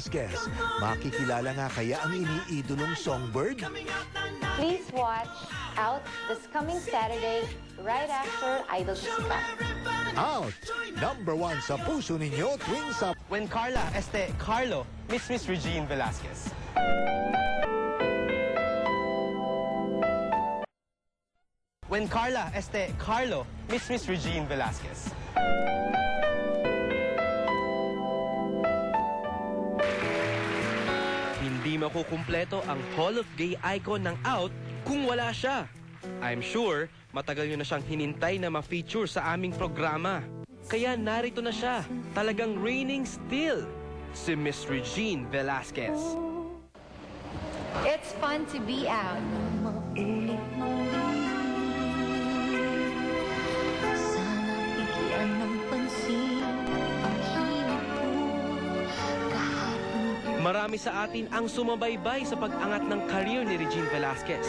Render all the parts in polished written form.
Velasquez. Makikilala nga kaya ang iniidolong songbird? Please watch Out this coming Saturday right after Idol Sikat. Out! Number 1 sa puso ninyo tuwing sa... When Carlo, Miss Regine Velasquez. When Carlo, Miss Regine Velasquez. Hindi makukumpleto ang Hall of Gay icon ng Out kung wala siya. I'm sure, matagal nyo na siyang hinintay na ma-feature sa aming programa. Kaya narito na siya, talagang reigning still, si Miss Regine Velasquez. It's fun to be out. Marami sa atin ang sumabaybay sa pag-angat ng career ni Regine Velasquez.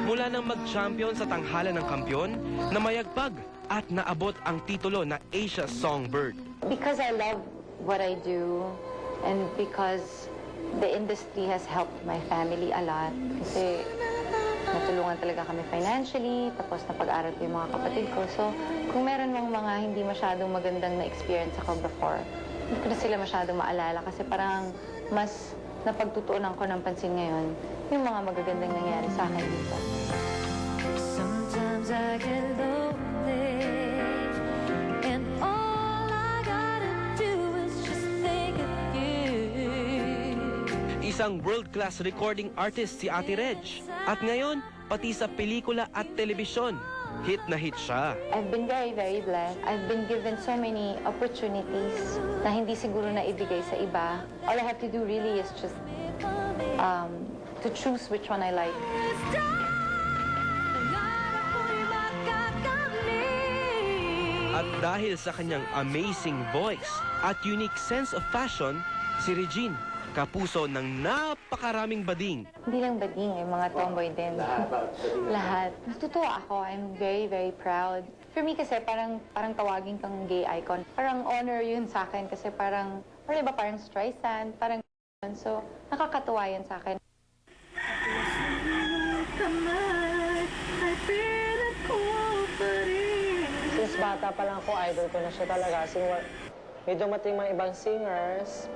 Mula nang mag-champion sa tanghalan ng kampyon, na mayagpag at naabot ang titulo na Asia Songbird. Because I love what I do and because the industry has helped my family a lot. Kasi natulungan talaga kami financially, tapos napag-aral ko yung mga kapatid ko. So, kung meron mang mga hindi masyadong magandang na-experience ako before, hindi ko na sila masyadong maalala kasi parang mas napagtutuunan ko ng pansin ngayon yung mga magagandang nangyari sa akin dito. Sometimes I get lonely and all I gotta do is just think of you. Isang world-class recording artist si Ate Reg. At ngayon, pati sa pelikula at telebisyon, hit na hit siya. I've been very, very blessed. I've been given so many opportunities na hindi siguro na ibigay sa iba. All I have to do really is just to choose which one I like. At dahil sa kanyang amazing voice at unique sense of fashion, si Regine, kapuso ng napakaraming bading. Hindi lang bading, yung mga tomboy din. Lahat. Natutuwa ako. I'm very, very proud. For me kasi parang tawagin kang gay icon. Parang honor yun sa akin kasi parang iba parang Streisand, parang so nakakatuwa yun sa akin. Since bata pa lang ako, idol ko na siya talaga. May dumating mga ibang singers,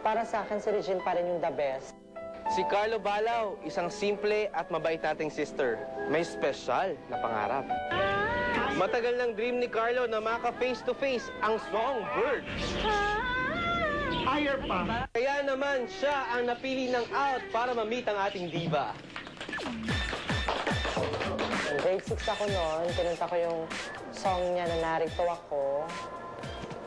para sa akin si Regine pa rin yung the best. Si Carlo Balaw, isang simple at mabait nating sister. May special na pangarap. Matagal ng dream ni Carlo na maka face-to-face ang Songbird. Higher pa! Kaya naman siya ang napili ng Out para ma-meet ang ating diva. Grade 6 ako noon, kinanta ko yung song niya na Narito Ako.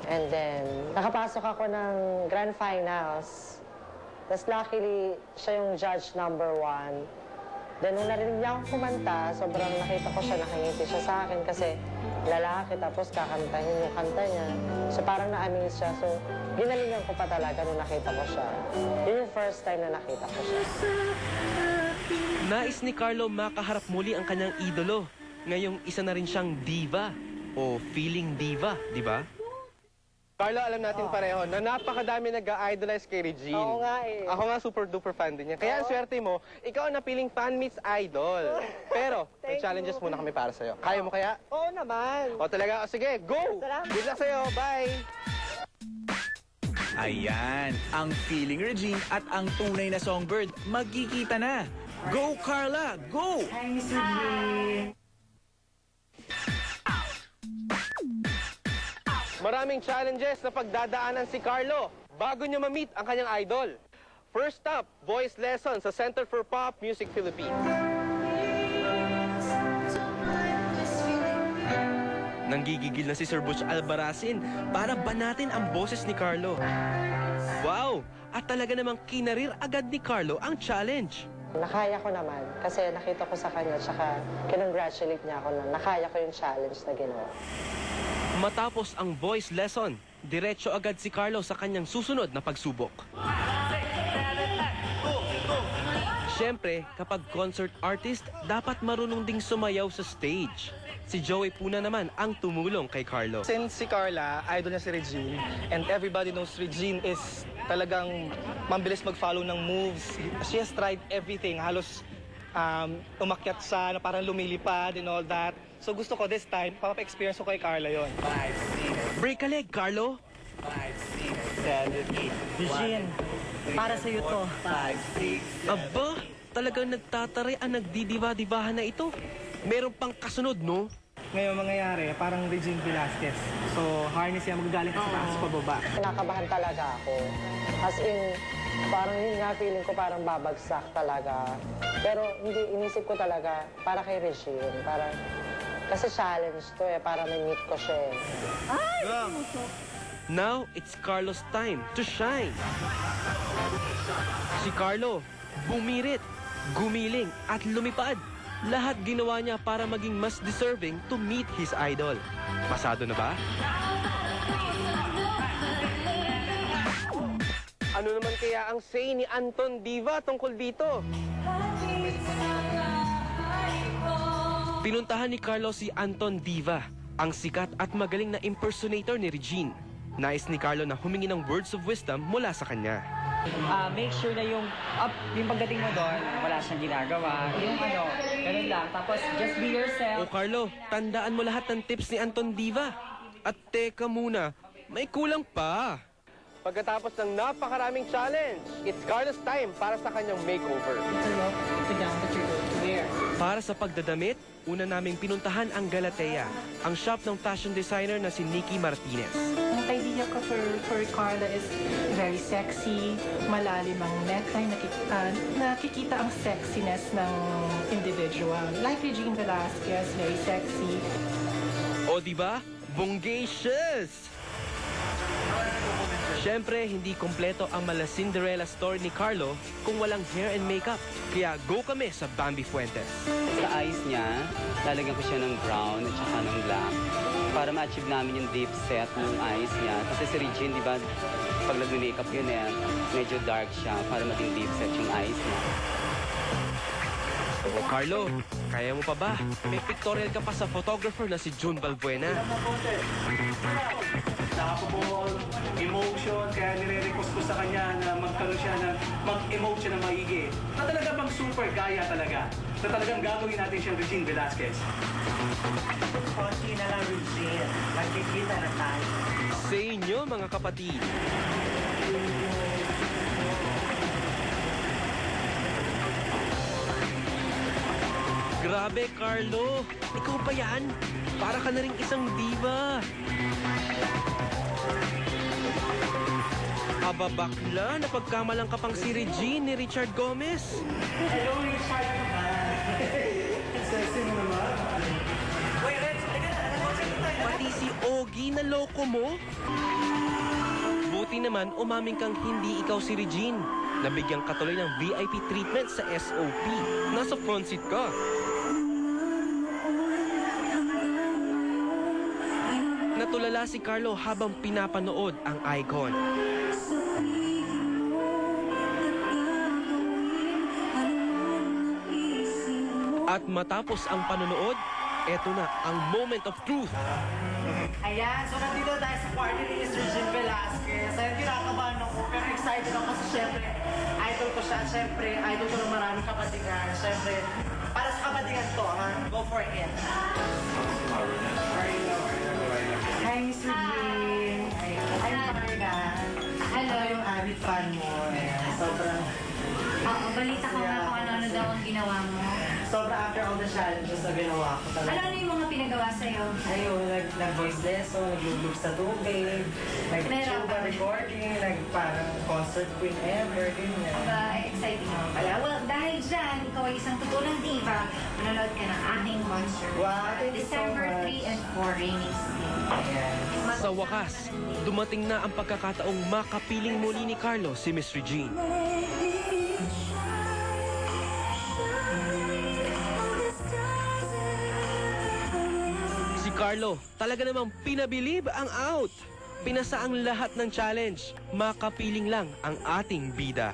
And then, nakapasok ako ng Grand Finals. Tapos luckily, siya yung judge number 1. Then, nung narinig niya akong kumanta, sobrang nakita ko siya, nakangiti siya sa akin kasi lalaki, tapos kakantahin yung kanta niya. So, parang na-amaze siya. So, ginalingan ko pa talaga nung nakita ko siya. Yun yung first time na nakita ko siya. Nais ni Carlo makaharap muli ang kanyang idolo. Ngayong isa na rin siyang diva o feeling diva, di ba? Carlo, alam natin pareho na napakadami nag-idolize kay Regine. Oo nga eh. Ako nga super-duper fan din niya. Kaya ang swerte mo, ikaw ang napiling fan meets idol. Pero, may challenges muna kami para sa'yo. Kaya mo kaya? Oo naman. O talaga, o sige, go! Salamat. Good luck sa'yo, bye! Ayan, ang feeling Regine at ang tunay na Songbird magkikita na. Go, Carla! Go! Maraming challenges na pagdadaanan si Carlo bago niya ma-meet ang kanyang idol. First up, voice lesson sa Center for Pop Music Philippines. Nanggigigil na si Sir Butch Albarracin para banatin ang boses ni Carlo. Wow! At talaga namang kinarir agad ni Carlo ang challenge. Nakaya ko naman kasi nakita ko sa kanya tsaka kinongratulate niya ako na nakaya ko yung challenge na ginawa. Matapos ang voice lesson, diretso agad si Carlo sa kanyang susunod na pagsubok. Siyempre, kapag concert artist, dapat marunong ding sumayaw sa stage. Si Joey Puna naman ang tumulong kay Carlo. Since si Carla, idol niya si Regine, and everybody knows Regine is talagang mabilis mag-follow ng moves. She has tried everything. Halos umakyat sa parang lumilipad and all that. So gusto ko this time, papapa-experience ko kay Carla yon. Break a leg, Carlo. Regine, para sa'yo to. Aba, talagang nagtataray ang nagdidiva-divahan na ito. Meron pang kasunod, no? Ngayon mangyayari, parang Regine Velasquez. So harness yan, magagaling sa taas pababa. Kinakabahan talaga ako. As in, parang yun nga, feeling ko parang babagsak talaga. Pero hindi, inisip ko talaga, para kay Regine. Para, kasi challenge to eh, para may meet ko siya eh. Now, it's Carlo's time to shine. Si Carlo, bumirit, gumiling at lumipad. Lahat ginawa niya para maging mas deserving to meet his idol. Pasado na ba? Ano naman kaya ang say ni Anton Diva tungkol dito? Pinuntahan ni Carlo si Anton Diva, ang sikat at magaling na impersonator ni Regine. Nais ni Carlo na humingi ng words of wisdom mula sa kanya. Make sure na yung pagdating mo doon, wala siyang ginagawa. Yung ganun lang. Tapos, just be yourself. O Carlo, tandaan mo lahat ng tips ni Anton Diva. At teka muna, may kulang pa. Pagkatapos ng napakaraming challenge, it's Carlo's time para sa kanyang makeover. Para sa pagdadamit, una naming pinuntahan ang Galatea, ang shop ng fashion designer na si Nikki Martinez. Ang idea ko for Carla is very sexy, malalim ang neckline, nakikita ang sexiness ng individual. Like Regine Velasquez, very sexy. O diba? Bonggacious! Siyempre, hindi kompleto ang mala Cinderella story ni Carlo kung walang hair and makeup. Kaya go kami sa Bambi Fuentes. Sa eyes niya, lalagyan ko siya ng brown at saka ng black para ma-achieve namin yung deep set ng eyes niya. Kasi si Regine, di ba, pag nag-makeup yun medyo dark siya para maging deep set yung eyes niya. O Carlo, kaya mo pa ba? May pictorial ka pa sa photographer na si June Balbuena. Nakapapol, emotion, kaya nire-request ko sa kanya na magkaroon siya na mag-emote siya na maigi. Na talaga bang super gaya talaga. Na talagang gagawin natin siyang Regine Velasquez. Konti na lang Regine. Magkikita na tayo. Sa inyo, mga kapatid. Grabe, Carlo. Ikaw pa yan? Para ka na rin isang diva. Aba bakla, napagkamalang ka pang si Regine ni Richard Gomez. Hello, Richard. Sexy mo naman. Pati si Ogie na loko mo. Buti naman, umaming kang hindi ikaw si Regine. Nabigyan ka tuloy ng VIP treatment sa SOP. Nasa front seat ka. Natulala si Carlo habang pinapanood ang icon. At matapos ang panonood, eto na ang moment of truth. Ayan, so nandito tayo sa party ni Mr. Regine Velasquez. Ayun, kinakabahan ako, pero excited ako kasi syempre, idol ko siya. Syempre, idol ko ng maraming kapatigan. Syempre, para sa kapatigan to, ha? Go for it. Hi, Miss Regine. I'm Marga. Hello. Ako yung avid fan mo. Ayan, sobrang... Oo, balita ko nga kung ano daw ang ginawa mo. Sobrang after all the challenges na ginawa ko talaga. Ano yung mga pinagawa sa'yo? Ayun, nag-voice lesson, nag-loob sa tubig, nag-tuba recording, nag-parang concert queen ever, ganyan. Aba, exciting mo pala. Well, dahil dyan, ikaw ay isang tutulang diva, manonood ka ng ating concert. Wow, thank you so December much. 3 and 4, Rainy City. Sa wakas, dumating na ang pagkakataong makapiling muli ni Carlo si Miss Regine. Si Carlo, talaga namang pinabilib ang out. Pinasa ang lahat ng challenge. Makapiling lang ang ating bida.